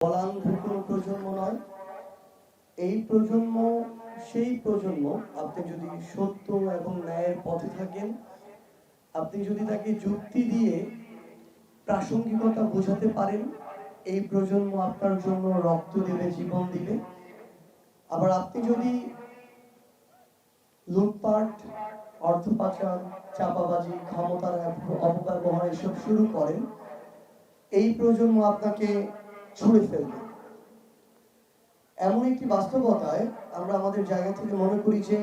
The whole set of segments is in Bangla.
বলাঙ্গের কোনো প্রজন্ম নয়। এই প্রজন্ম সেই প্রজন্ম, আপনি যদি সত্য এবং ন্যায়ের পথে থাকেন, আপনি যদি তাকে যুক্তি দিয়ে প্রাসঙ্গিকতা বোঝাতে পারেন, এই প্রজন্ম আপনার জন্য রক্ত দেবে, জীবন দিবে। আবার আপনি যদি লুটপাট, অর্থ পাচার, চাপাবাজি, ক্ষমতার অপব্যবহার এসব শুরু করেন, এই প্রজন্ম আপনাকে ছুঁড়ে ফেলবে। এমন একটি বাস্তবতায় আমরা আমাদের জায়গা থেকে মনে করি যে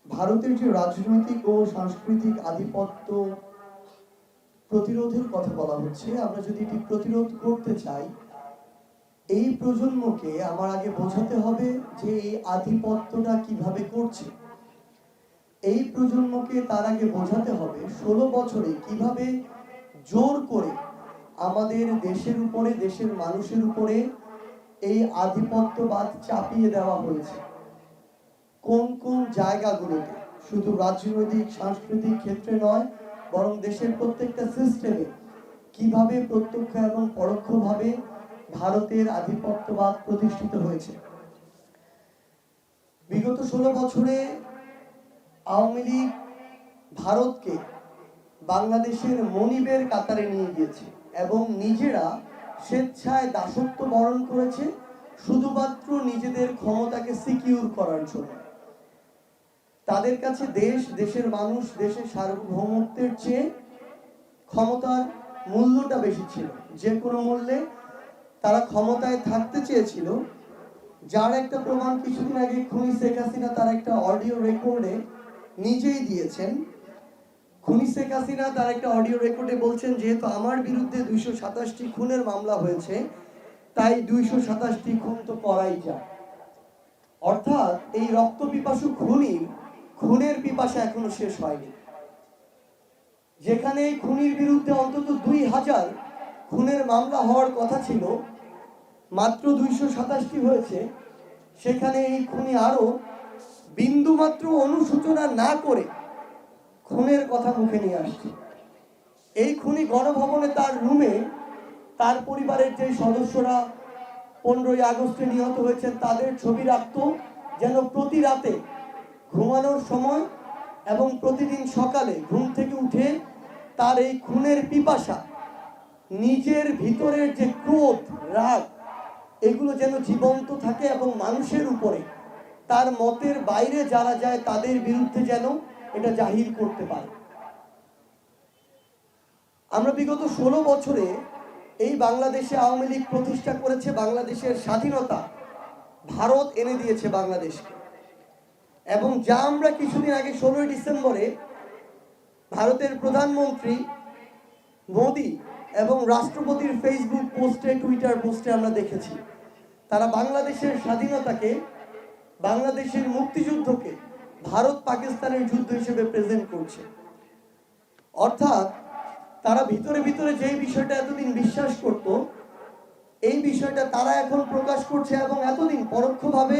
ভারতের যে রাজনৈতিক ও সাংস্কৃতিক আধিপত্য প্রতিরোধের কথা বলা হচ্ছে, আমরা যদি এটি প্রতিরোধ করতে চাই, এই প্রজন্মকে আমার আগে বোঝাতে হবে যে এই আধিপত্যটা কিভাবে করছে। এই প্রজন্মকে তার আগে বোঝাতে হবে 16 বছরে কিভাবে জোর করে আমাদের দেশের উপরে, দেশের মানুষের উপরে এই আধিপত্যবাদ চাপিয়ে দেওয়া হয়েছে। কোন কোন জায়গাগুলোতে, শুধু রাজনৈতিক সাংস্কৃতিক ক্ষেত্রে নয়, বরং দেশের প্রত্যেকটা সিস্টেমে কিভাবে প্রত্যক্ষ এবং পরোক্ষভাবে ভারতের আধিপত্যবাদ প্রতিষ্ঠিত হয়েছে। বিগত 16 বছরে আওয়ামী লীগ ভারতকে বাংলাদেশের মনিবের কাতারে নিয়ে গিয়েছে এবং নিজেরা স্বেচ্ছায় দাসত্ব বরণ করেছে শুধুমাত্র নিজেদের ক্ষমতাকে সিকিউর করার জন্য। তাদের কাছে দেশ, দেশের মানুষ, দেশের সার্বভৌমত্বের চেয়ে ক্ষমতার মূল্যটা বেশি ছিল। যে কোনো মূল্যে তারা ক্ষমতায় থাকতে চেয়েছিল, যার একটা প্রমাণ কিছুদিন আগে খুনি শেখ হাসিনা তার একটা অডিও রেকর্ডে নিজেই দিয়েছেন। খুনি শেখ হাসিনা তার একটা অডিও রেকর্ডে বলছেন, যেহেতু আমার বিরুদ্ধে 227টি খুনের মামলা হয়েছে, তাই 227টি খুন তো করাই যায়। অর্থাৎ এই রক্ত পিপাসু খুনের পিপাসা এখনো শেষ হয়নি। যেখানে খুনির বিরুদ্ধে অন্তত 2000 খুনের মামলা হওয়ার কথা ছিল, মাত্র 227টি হয়েছে। সেখানে এই খুনি আরো বিন্দুমাত্র অনুশোচনা না করে খুনের কথা মুখে নিয়ে আসছে। এই খুনি গণভবনে তার রুমে তার পরিবারের যে সদস্যরা 15ই আগস্টে নিহত হয়েছেন তাদের ছবি রাখত, যেন প্রতি রাতে ঘুমানোর সময় এবং প্রতিদিন সকালে ঘুম থেকে উঠে তার এই খুনের পিপাসা, নিজের ভিতরের যে ক্রোধ, রাগ, এগুলো যেন জীবন্ত থাকে এবং মানুষের উপরে, তার মতের বাইরে যারা যায় তাদের বিরুদ্ধে যেন এটা জাহির করতে পারে। আমরা বিগত 16 বছরে এই বাংলাদেশে আওয়ামী লীগ প্রতিষ্ঠা করেছে, বাংলাদেশের স্বাধীনতা ভারত এনে দিয়েছে বাংলাদেশকে। এবং যা আমরা কিছুদিন আগে 16ই ডিসেম্বরে ভারতের প্রধানমন্ত্রী মোদি এবং রাষ্ট্রপতির ফেসবুক পোস্টে, টুইটার পোস্টে আমরা দেখেছি, তারা বাংলাদেশের স্বাধীনতাকে, বাংলাদেশের মুক্তিযুদ্ধকে ভারত পাকিস্তানের যুদ্ধ হিসেবে প্রেজেন্ট করছে। অর্থাৎ তারা ভিতরে ভিতরে যে বিষয়টা এতদিন বিশ্বাস করত, এই বিষয়টা তারা এখন প্রকাশ করছে এবং এতদিন পরোক্ষভাবে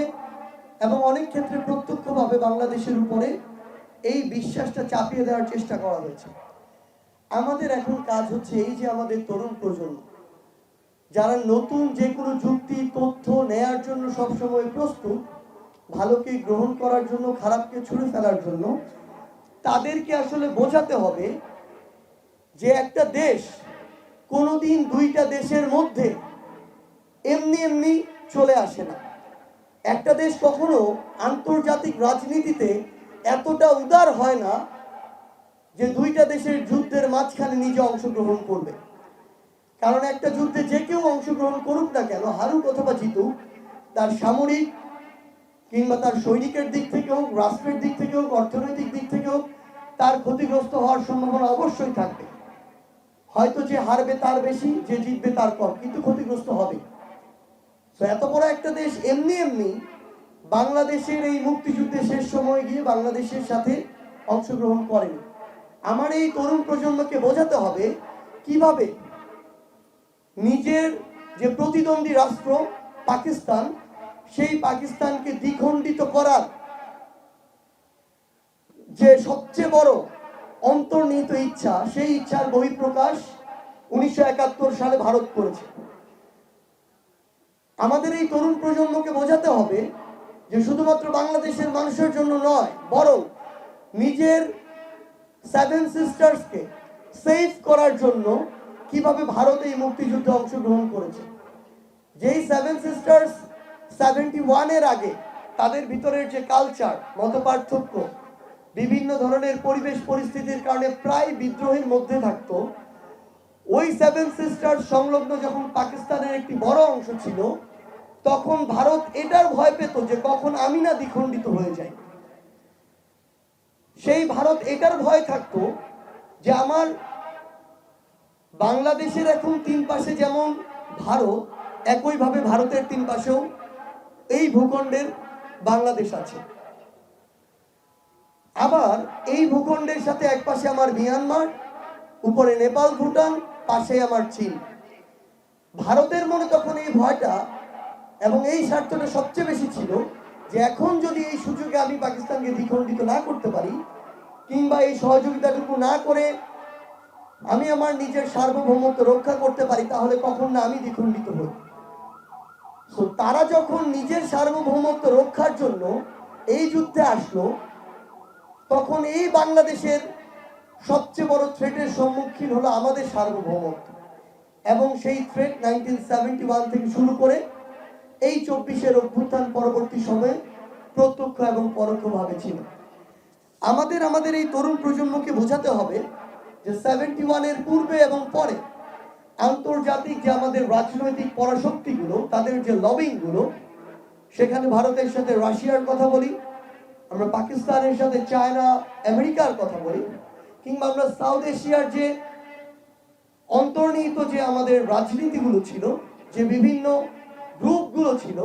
এবং অনেক ক্ষেত্রে প্রত্যক্ষভাবে বাংলাদেশের উপরে এই বিশ্বাসটা চাপিয়ে দেওয়ার চেষ্টা করা হয়েছে। আমাদের এখন কাজ হচ্ছে এই যে আমাদের তরুণ প্রজন্ম, যারা নতুন যে কোনো যুক্তি, তথ্য নেয়ার জন্য সবসময় প্রস্তুত, ভালোকে গ্রহণ করার জন্য, খারাপকে ছুঁড়ে ফেলার জন্য, তাদেরকে আসলে বোঝাতে হবে যে একটা দেশ কোনোদিন দুইটা দেশের মধ্যে এমনি এমনি চলে আসে না। একটা দেশ কখনো আন্তর্জাতিক রাজনীতিতে এতটা উদার হয় না যে দুইটা দেশের যুদ্ধের মাঝখানে নিজে অংশগ্রহণ করবে। কারণ একটা যুদ্ধে যে কেউ অংশগ্রহণ করুক না কেন, হারুক অথবা জিতুক, তার সামরিক কিংবা তার সৈনিকের দিক থেকে হোক, রাষ্ট্রের দিক থেকে হোক, অর্থনৈতিক দিক থেকে হোক, তার ক্ষতিগ্রস্ত হওয়ার সম্ভাবনা অবশ্যই থাকবে। হয়তো যে হারবে তার বেশি, যে জিতবে তার কম, কিন্তু ক্ষতিগ্রস্ত হবে। তো এত বড় একটা দেশ এমনি এমনি বাংলাদেশের এই মুক্তিযুদ্ধে শেষ সময় গিয়ে বাংলাদেশের সাথে অংশগ্রহণ করেনি। আমার এই তরুণ প্রজন্মকে বোঝাতে হবে কিভাবে নিজের যে প্রতিদ্বন্দ্বী রাষ্ট্র পাকিস্তান, সেই পাকিস্তানকে দ্বিখণ্ডিত করার যে সবচেয়ে বড় অন্তর্নিহিত ইচ্ছা, সেই ইচ্ছার বহিঃপ্রকাশ 1971 সালে ভারত করেছে। আমাদের এই তরুণ প্রজন্মকে বোঝাতে হবে যে শুধুমাত্র বাংলাদেশের মানুষের জন্য নয়, বরং নিজের সেভেন সিস্টার্সকে সেভ করার জন্য কিভাবে ভারত এই মুক্তিযুদ্ধে অংশগ্রহণ করেছে। যেই সেভেন সিস্টার্স 71-এর আগে তাদের ভিতরের যে কালচার, মতপার্থক্য, বিভিন্ন ধরনের পরিবেশ পরিস্থিতির কারণে প্রায় বিদ্রোহের মধ্যে থাকতো, ওই সেভেন সিস্টার সংলগ্ন যখন পাকিস্তানের একটি বড় অংশ ছিল, তখন ভারত এটার ভয় পেত যে কখন আমি না দ্বিখণ্ডিত হয়ে যাই। সেই ভারত এটার ভয় থাকতো যে আমার বাংলাদেশের এখন তিন পাশে যেমন ভারত, একইভাবে ভারতের তিন পাশেও এই ভূখণ্ডের বাংলাদেশ আছে। আবার এই ভূখণ্ডের সাথে এক পাশে আমার মিয়ানমার, উপরে নেপাল, ভুটান, পাশে আমার চীন। ভারতের মনে তখন এই ভয়টা এবং এই স্বার্থটা সবচেয়ে বেশি ছিল যে এখন যদি এই সুযোগে আমি পাকিস্তানকে দ্বিখণ্ডিত না করতে পারি, কিংবা এই সহযোগিতাটুকু না করে আমি আমার নিজের সার্বভৌমত্ব রক্ষা করতে পারি, তাহলে কখন না আমি দ্বিখণ্ডিত হই। তো তারা যখন নিজের সার্বভৌমত্ব রক্ষার জন্য এই যুদ্ধে আসলো, তখন এই বাংলাদেশের সবচেয়ে বড় থ্রেটের সম্মুখীন হলো আমাদের সার্বভৌমত্ব। এবং সেই থ্রেট 1971 থেকে শুরু করে এই 24-এর অভ্যুত্থান পরবর্তী সময়ে প্রত্যক্ষ এবং পরোক্ষভাবে ছিল। আমাদের এই তরুণ প্রজন্মকে বোঝাতে হবে যে 71-এর পূর্বে এবং পরে আন্তর্জাতিক যে আমাদের রাজনৈতিক পরাশক্তিগুলো, তাদের যে লবিংগুলো, সেখানে ভারতের সাথে রাশিয়ার কথা বলি, আমরা পাকিস্তানের সাথে চায়না, আমেরিকার কথা বলি, কিংবা আমরা সাউথ এশিয়ার যে অন্তর্নিহিত যে আমাদের রাজনীতিগুলো ছিল, যে বিভিন্ন গ্রুপগুলো ছিল,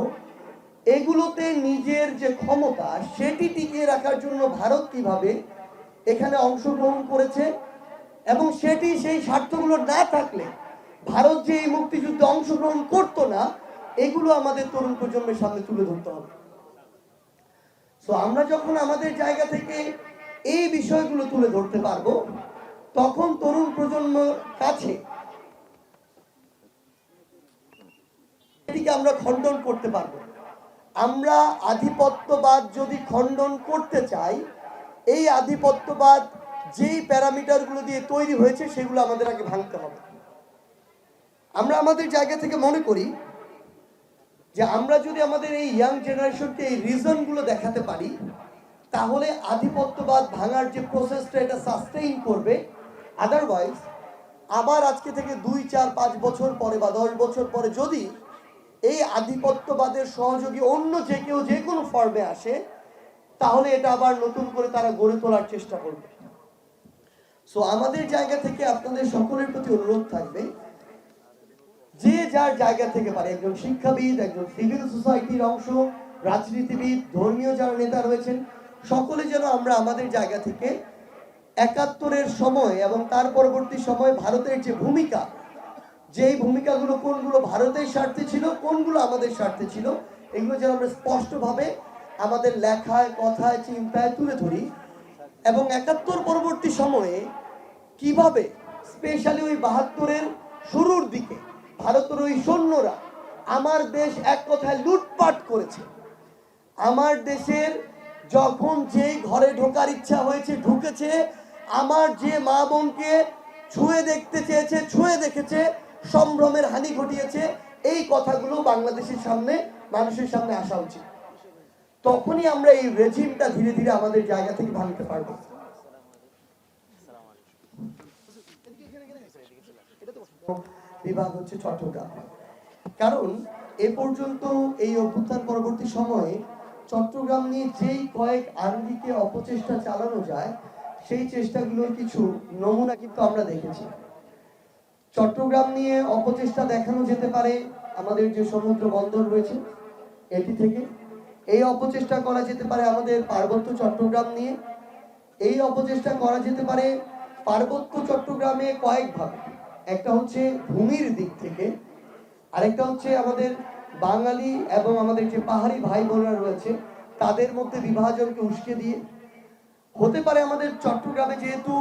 এগুলোতে নিজের যে ক্ষমতা সেটি টিকিয়ে রাখার জন্য ভারত কিভাবে এখানে অংশগ্রহণ করেছে, এবং সেটি সেই স্বার্থগুলো না থাকলে ভারত যে এই মুক্তিযুদ্ধে অংশগ্রহণ করতো না, এগুলো আমাদের তরুণ প্রজন্মের সামনে তুলে ধরতে হবে। তো আমরা যখন আমাদের জায়গা থেকে এই বিষয়গুলো তুলে ধরতে পারবো, তখন তরুণ প্রজন্মের কাছে এটিকে আমরা খণ্ডন করতে পারবো। আমরা আধিপত্যবাদ যদি খণ্ডন করতে চাই, এই আধিপত্যবাদ যেই প্যারামিটারগুলো দিয়ে তৈরি হয়েছে সেগুলো আমাদের আগে ভাঙতে হবে। আমরা আমাদের জায়গা থেকে মনে করি যে আমরা যদি আমাদের এই ইয়াং জেনারেশনকে এই রিজনগুলো দেখাতে পারি, তাহলে আধিপত্যবাদ ভাঙার যে প্রসেসটা, এটা সাস্টেইন করবে। আদারওয়াইজ আবার আজকে থেকে 2, 4, 5 বছর পরে বা 10 বছর পরে যদি এই আধিপত্যবাদের সহযোগী অন্য যে কেউ যে কোনো ফর্মে আসে, তাহলে এটা আবার নতুন করে তারা গড়ে তোলার চেষ্টা করবে। সো আমাদের জায়গা থেকে আপনাদের সকলের প্রতি অনুরোধ থাকবে, যে যার জায়গা থেকে পারে, একজন শিক্ষাবিদ, একজন সিভিল সোসাইটির অংশ, রাজনীতিবিদ, ধর্মীয় যারা নেতা রয়েছেন, সকলে যেন আমরা আমাদের জায়গা থেকে 71-এর সময় এবং তার পরবর্তী সময়ে ভারতের যে ভূমিকা, যেই ভূমিকাগুলো কোনগুলো ভারতের স্বার্থে ছিল, কোনগুলো আমাদের স্বার্থে ছিল, এগুলো যেন আমরা স্পষ্টভাবে আমাদের লেখায়, কথায়, চিন্তায় তুলে ধরি। এবং 71 পরবর্তী সময়ে কিভাবে স্পেশালি ওই 72-এর শুরুর দিকে ভারতের ওই সৈন্যরা আমার দেশ এক কথায় লুটপাট করেছে। আমার দেশের যখন যেই ঘরে ঢোকার ইচ্ছা হয়েছে ঢুকেছে, আমার যে মা বোনকে ছুঁয়ে দেখতে চেয়েছে ছুঁয়ে দেখেছে, সম্ভ্রমের হানি ঘটিয়েছে, এই কথাগুলো বাংলাদেশের সামনে, মানুষের সামনে আসা উচিত। তখনই আমরা এই রেজিমটা ধীরে ধীরে আমাদের জায়গা থেকে ভাঙতে পারবো। বিভাগ হচ্ছে চট্টগ্রাম। কারণ এ পর্যন্ত এই অভ্যুত্থান পরবর্তী সময়ে চট্টগ্রাম নিয়ে যেই কয়েক আঙ্গিকে অপচেষ্টা চালানো যায়, সেই চেষ্টাগুলোর কিছু নমুনা কিন্তু আমরা দেখেছি। চট্টগ্রাম নিয়ে অপচেষ্টা দেখানো যেতে পারে আমাদের যে সমুদ্র বন্দর রয়েছে এটি থেকে, এই অপচেষ্টা করা যেতে পারে আমাদের পার্বত্য চট্টগ্রাম নিয়ে, এই অপচেষ্টা করা যেতে পারে পার্বত্য চট্টগ্রামে কয়েকভাবে। একটা হচ্ছে ভূমির দিক থেকে, আরেকটা হচ্ছে আমাদের বাঙালি এবং আমাদের যে পাহাড়ি ভাই বোনরা রয়েছে তাদের মধ্যে বিভাজনকে উস্কে দিয়ে। হতে পারে আমাদের চট্টগ্রামে যেহেতু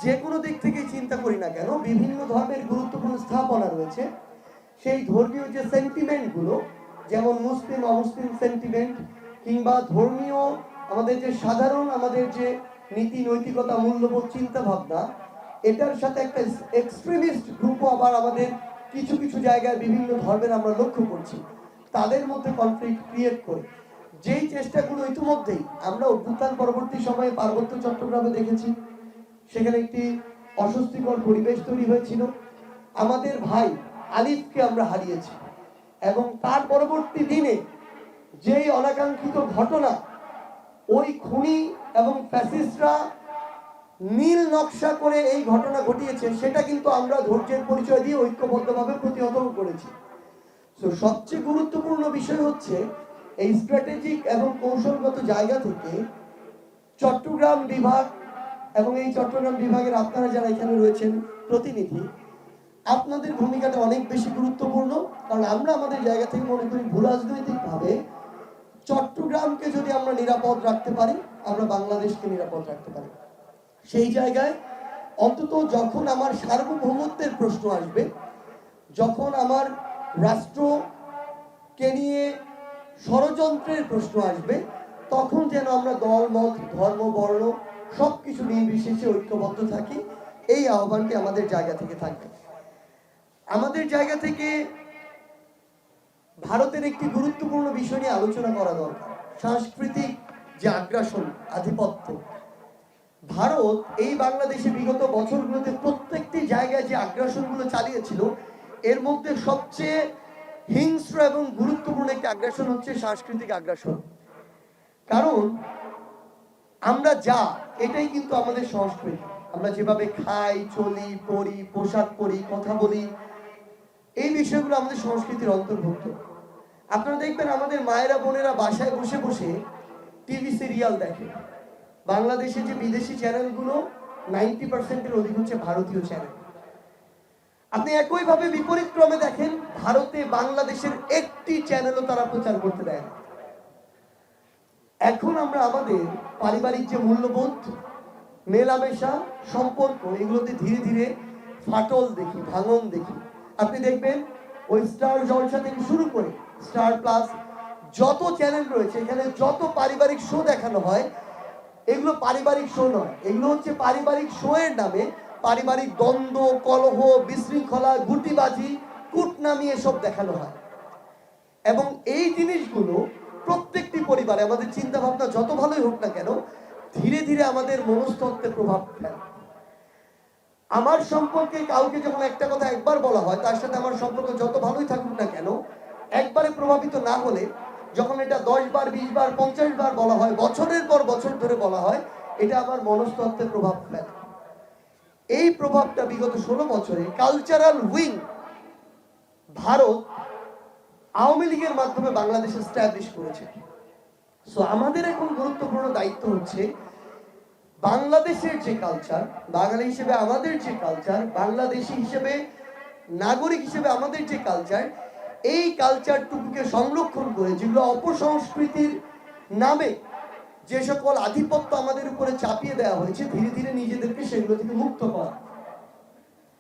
যে কোনো দিক থেকে চিন্তা করি না কেন, বিভিন্ন ধর্মের গুরুত্বপূর্ণ স্থাপনা রয়েছে, সেই ধর্মীয় যে সেন্টিমেন্টগুলো যেমন মুসলিম অমুসলিম সেন্টিমেন্ট কিংবা ধর্মীয় আমাদের যে সাধারণ আমাদের যে নীতি নৈতিকতা মূল্যবোধ চিন্তা ভাবনা, এটার সাথে একটা এক্সট্রিমিস্ট গ্রুপও আবার আমাদের কিছু কিছু জায়গায় বিভিন্ন ধর্মের আমরা লক্ষ্য করছি, তাদের মধ্যে কনফ্লিক্ট ক্রিয়েট করে যেই চেষ্টাগুলো ইতিমধ্যেই আমরা অভ্যুত্থান পরবর্তী সময়ে পার্বত্য চট্টগ্রামে দেখেছি, সেখানে একটি অস্বস্তিকর পরিবেশ তৈরি হয়েছিল। আমাদের ভাই আলিফকে আমরা হারিয়েছি এবং তার পরবর্তী দিনে যেই অনাকাঙ্ক্ষিত ঘটনা, ওই খুনি এবং ফ্যাসিস্টরা নীল নকশা করে এই ঘটনা ঘটিয়েছে, সেটা কিন্তু আমরা ধৈর্যের পরিচয় দিয়ে ঐক্যবদ্ধভাবে প্রতিহত করেছি। তো সবচেয়ে গুরুত্বপূর্ণ বিষয় হচ্ছে এই স্ট্র্যাটেজিক এবং কৌশলগত জায়গা থেকে চট্টগ্রাম বিভাগ এবং এই চট্টগ্রাম বিভাগের আপনারা যারা এখানে রয়েছেন প্রতিনিধি, আপনাদের ভূমিকাটা অনেক বেশি গুরুত্বপূর্ণ। কারণ আমরা আমাদের জায়গা থেকে মনে করি ভূ রাজনৈতিকভাবে চট্টগ্রামকে যদি আমরা নিরাপদ রাখতে পারি, আমরা বাংলাদেশকে নিরাপদ রাখতে পারি। সেই জায়গায় অন্তত যখন আমার সার্বভৌমত্বের প্রশ্ন আসবে, যখন আমার রাষ্ট্রকে নিয়ে ষড়যন্ত্রের প্রশ্ন আসবে, তখন যেন আমরা দল মত ধর্ম বর্ণ সবকিছু নির্বিশেষে ঐক্যবদ্ধ থাকি, এই আহ্বানটি আমাদের জায়গা থেকে থাকবে। আমাদের জায়গা থেকে ভারতের একটি গুরুত্বপূর্ণ বিষয় নিয়ে আলোচনা করা দরকার, সাংস্কৃতিক যে আগ্রাসন আধিপত্য। ভারত এই বাংলাদেশে বিগত বছরগুলোতে প্রত্যেকটি জায়গায় যে আগ্রাসনগুলো চালিয়েছিল, এর মধ্যে সবচেয়ে হিংস্র এবং গুরুত্বপূর্ণ একটি আগ্রাসন হচ্ছে সাংস্কৃতিক আগ্রাসন। কারণ আমরা যা, এটাই কিন্তু আমাদের সংস্কৃতি। আমরা যেভাবে খাই, চলি, পড়ি, পোশাক পরি, কথা বলি, এই বিষয়গুলো আমাদের সংস্কৃতির অন্তর্ভুক্ত। আপনারা দেখবেন আমাদের মায়েরা বোনেরা বাসায় বসে বসে টিভি সিরিয়াল দেখে। বাংলাদেশে যে বিদেশি চ্যানেলগুলো 90%-এর অধিক হচ্ছে ভারতীয় চ্যানেল। আপনি একইভাবে বিপরীত ক্রমে দেখেন, ভারতে বাংলাদেশের একটি চ্যানেলও তারা প্রচার করতে দেয় না। এখন আমরা আমাদের পারিবারিক যে মূল্যবোধ, মেলামেশা, সম্পর্ক, এগুলোতে ধীরে ধীরে ফাটল দেখি, ভাঙন দেখি। আপনি দেখবেন ওই স্টার জলসা থেকে শুরু করে স্টার প্লাস যত চ্যানেল রয়েছে, এখানে যত পারিবারিক শো দেখানো হয়, এগুলো পারিবারিক শো নয়, এগুলো হচ্ছে পারিবারিক শো এর নামে পারিবারিক দ্বন্দ্ব, কলহ, বিশৃঙ্খলা, গুটিবাজি, কুটনামি এসব দেখানো হয়। এবং এই জিনিসগুলো প্রত্যেকটি পরিবারে আমাদের চিন্তা ভাবনা যত ভালোই হোক না কেন, ধীরে ধীরে আমাদের মনস্তত্ত্বে প্রভাব ফেলে। আমার সম্পর্কে কাউকে যখন একটা কথা একবার বলা হয়, তার সাথে আমার সম্পর্ক যত ভালোই থাকুক না কেন, একবারে প্রভাবিত না হলে যখন এটা 10 বার, 20 বার, 50 বার বলা হয়, বছরের পর বছর ধরে বলা হয়, এটা আমার মনস্তত্ত্বে প্রভাব ফেলে। এই প্রভাবটা বিগত 16 বছরে কালচারাল উইং ভারত আওয়ামী লীগের মাধ্যমে বাংলাদেশে এস্টাবলিশ করেছে। সো আমাদের এখন গুরুত্বপূর্ণ দায়িত্ব হচ্ছে বাংলাদেশের যে কালচার, বাঙালি হিসেবে আমাদের যে কালচার, বাংলাদেশি হিসেবে নাগরিক হিসেবে আমাদের যে কালচার, এই কালচারটুকুকে সংরক্ষণ করে যেগুলো অপসংস্কৃতির নামে যে সকল আধিপত্য আমাদের উপরে চাপিয়ে দেওয়া হয়েছে, ধীরে ধীরে নিজেদেরকে সেগুলো থেকে মুক্ত করা।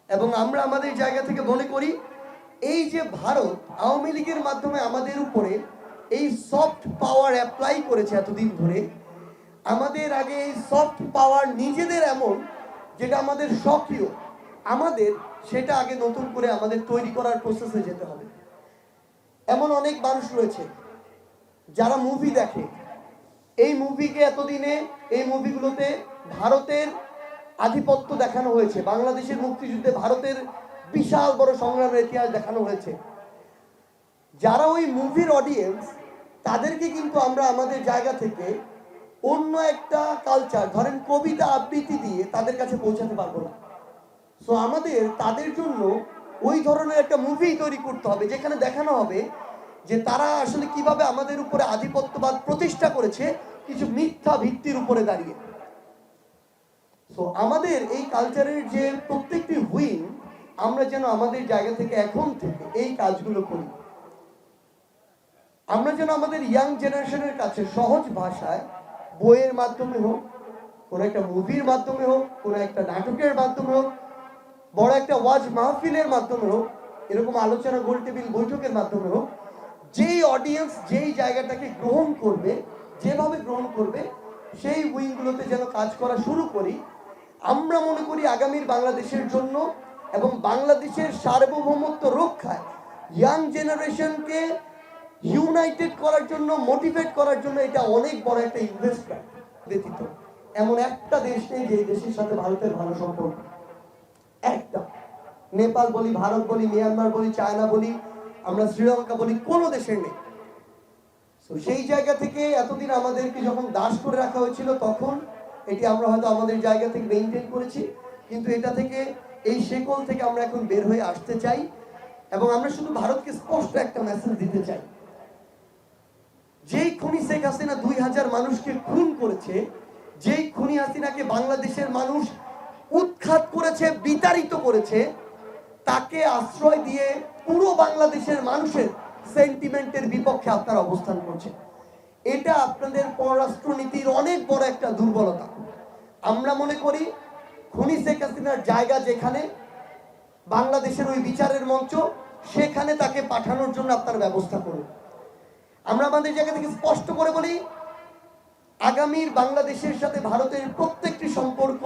এবং আমরা আমাদের জায়গা থেকে মনে করি এই যে ভারত আওয়ামী লীগের মাধ্যমে আমাদের উপরে এই সফট পাওয়ার অ্যাপ্লাই করেছে এতদিন ধরে, আমাদের আগে এই সফট পাওয়ার নিজেদের এমন যেটা আমাদের স্বকীয়, আমাদের সেটা আগে নতুন করে আমাদের তৈরি করার প্রসেসে যেতে হবে। এমন অনেক মানুষ রয়েছে যারা মুভি দেখে, এই মুভিকে এতদিনে এই মুভিগুলোতে ভারতের আধিপত্য দেখানো হয়েছে, বাংলাদেশের মুক্তিযুদ্ধে ভারতের বিশাল বড় সংগ্রামের ইতিহাস দেখানো হয়েছে। যারা ওই মুভির অডিয়েন্স, তাদেরকে কিন্তু আমরা আমাদের জায়গা থেকে অন্য একটা কালচার, ধরেন কবিতা আবৃত্তি দিয়ে তাদের কাছে পৌঁছাতে পারবো না। সো আমাদের তাদের জন্য ওই ধরনের একটা মুভি তৈরি করতে হবে, যেখানে দেখানো হবে যে তারা আসলে কিভাবে আমাদের উপরে আধিপত্যবাদ প্রতিষ্ঠা করেছে কিছু মিথ্যা ভিত্তির উপরে দাঁড়িয়ে। সো আমাদের এই কালচারের যে প্রত্যেকটি উইং, আমরা যেন আমাদের জায়গা থেকে এখন থেকে এই কাজগুলো করি। আমরা যেন আমাদের ইয়াং জেনারেশনের কাছে সহজ ভাষায় বইয়ের মাধ্যমে হোক, কোনো একটা মুভির মাধ্যমে হোক, কোনো একটা নাটকের মাধ্যমে হোক, বড় একটা ওয়াজ মাহফিলের মাধ্যমে হোক, এরকম আলোচনা গোল টেবিল বৈঠকের মাধ্যমে হোক, যেই অডিয়েন্স যেই জায়গাটাকে গ্রহণ করবে, যেভাবে গ্রহণ করবে, সেই উইংগুলোতে যেন কাজ করা শুরু করি। আমরা মনে করি আগামীর বাংলাদেশের জন্য এবং বাংলাদেশের সার্বভৌমত্ব রক্ষায় ইয়াং জেনারেশনকে ইউনাইটেড করার জন্য, মোটিভেট করার জন্য এটা অনেক বড় একটা ইনভেস্টমেন্ট। ব্যতীত এমন একটা দেশ নেই যে দেশের সাথে ভারতের ভালো সম্পর্ক। একটা, নেপাল বলি, ভারত বলি, মিয়ানমার বলি, চায়না বলি, আমরা শ্রীলঙ্কা বলি, কোনো দেশের নেই। সেই জায়গা থেকে এতদিন আমাদেরকে যখন দাস করে রাখা হয়েছিল, তখন এটি আমরা হয়তো আমাদের জায়গা থেকে মেনটেন করেছি, কিন্তু এটা থেকে, এই শেকল থেকে আমরা এখন বের হয়ে আসতে চাই। এবং আমরা শুধু ভারতকে স্পষ্ট একটা মেসেজ দিতে চাই, যেই খুনি শেখ হাসিনা 2000 মানুষকে খুন করেছে, যেই খুনি হাসিনাকে বাংলাদেশের মানুষ উৎখাত করেছে, বিতাড়িত করেছে, তাকে আশ্রয় দিয়ে পুরো বাংলাদেশের মানুষের সেন্টিমেন্টের বিপক্ষে আপনারা অবস্থান করছেন। এটা আপনাদের পররাষ্ট্রনীতির অনেক বড় একটা দুর্বলতা। আমরা মনে করি খুনি শেখ হাসিনার জায়গা যেখানে, বাংলাদেশের ওই বিচারের মঞ্চ, সেখানে তাকে পাঠানোর জন্য আপনারা ব্যবস্থা করুন। আমরা আমাদের জায়গা থেকে স্পষ্ট করে বলি, আগামীর বাংলাদেশের সাথে ভারতের প্রত্যেকটি সম্পর্ক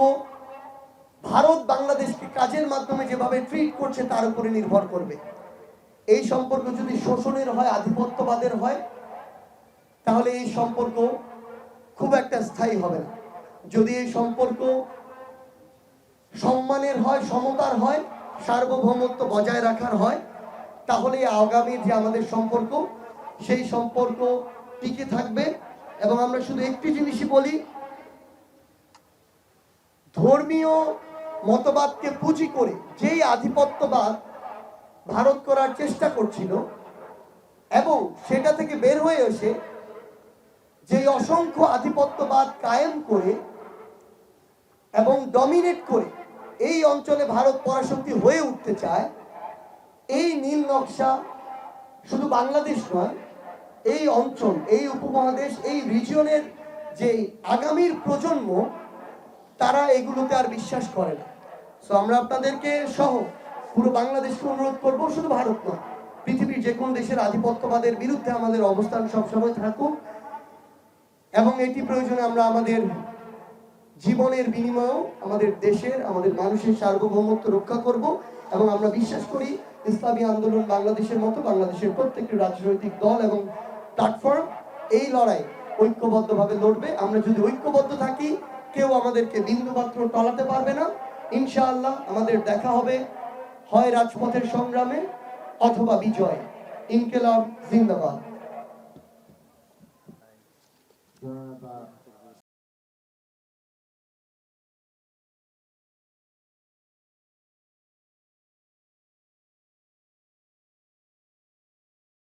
ভারত বাংলাদেশকে কাজের মাধ্যমে যেভাবে ট্রিট করছে তার উপরে নির্ভর করবে। এই সম্পর্ক যদি শোষণের হয়, আধিপত্যবাদের হয়, তাহলে এই সম্পর্ক খুব একটা স্থায়ী হবে না। যদি এই সম্পর্ক সম্মানের হয়, সমতার হয়, সার্বভৌমত্ব বজায় রাখার হয়, তাহলে আগামী যে আমাদের সম্পর্ক, সেই সম্পর্ক টিকে থাকবে। এবং আমরা শুধু একটি জিনিসই বলি, ধর্মীয় মতবাদকে পুঁজি করে যেই আধিপত্যবাদ ভারত করার চেষ্টা করছিল, এবং সেটা থেকে বের হয়ে এসে যে অসংখ্য আধিপত্যবাদ কায়েম করে এবং ডমিনেট করে এই অঞ্চলে ভারত পরাশক্তি হয়ে উঠতে চায়, এই নীল নকশা শুধু বাংলাদেশ নয়, এই অঞ্চল, এই উপমহাদেশ, এই রিজিয়নের যে আগামীর প্রজন্ম, তারা এগুলোতে আর বিশ্বাস করে না। সো আমরা আপনাদেরকে সহ পুরো বাংলাদেশকে অনুরোধ করব, শুধু ভারত নয়, পৃথিবীর যে কোনো দেশের আধিপত্যবাদের বিরুদ্ধে আমাদের অবস্থান সবসময় থাকুক, এবং এটি প্রয়োজনে আমরা আমাদের জীবনের বিনিময়েও আমাদের দেশের, আমাদের মানুষের সার্বভৌমত্ব রক্ষা করব। এবং আমরা বিশ্বাস করি ইসলামী আন্দোলন বাংলাদেশের মতো বাংলাদেশের প্রত্যেকটি রাজনৈতিক দল এবং প্ল্যাটফর্ম এই লড়াই ঐক্যবদ্ধভাবে লড়বে। আমরা যদি ঐক্যবদ্ধ থাকি, কেউ আমাদেরকে বিন্দুমাত্র টলাতে পারবে না। ইনশাআল্লাহ আমাদের দেখা হবে হয় রাজপথের সংগ্রামে অথবা বিজয়। ইনকিলাব জিন্দাবাদ।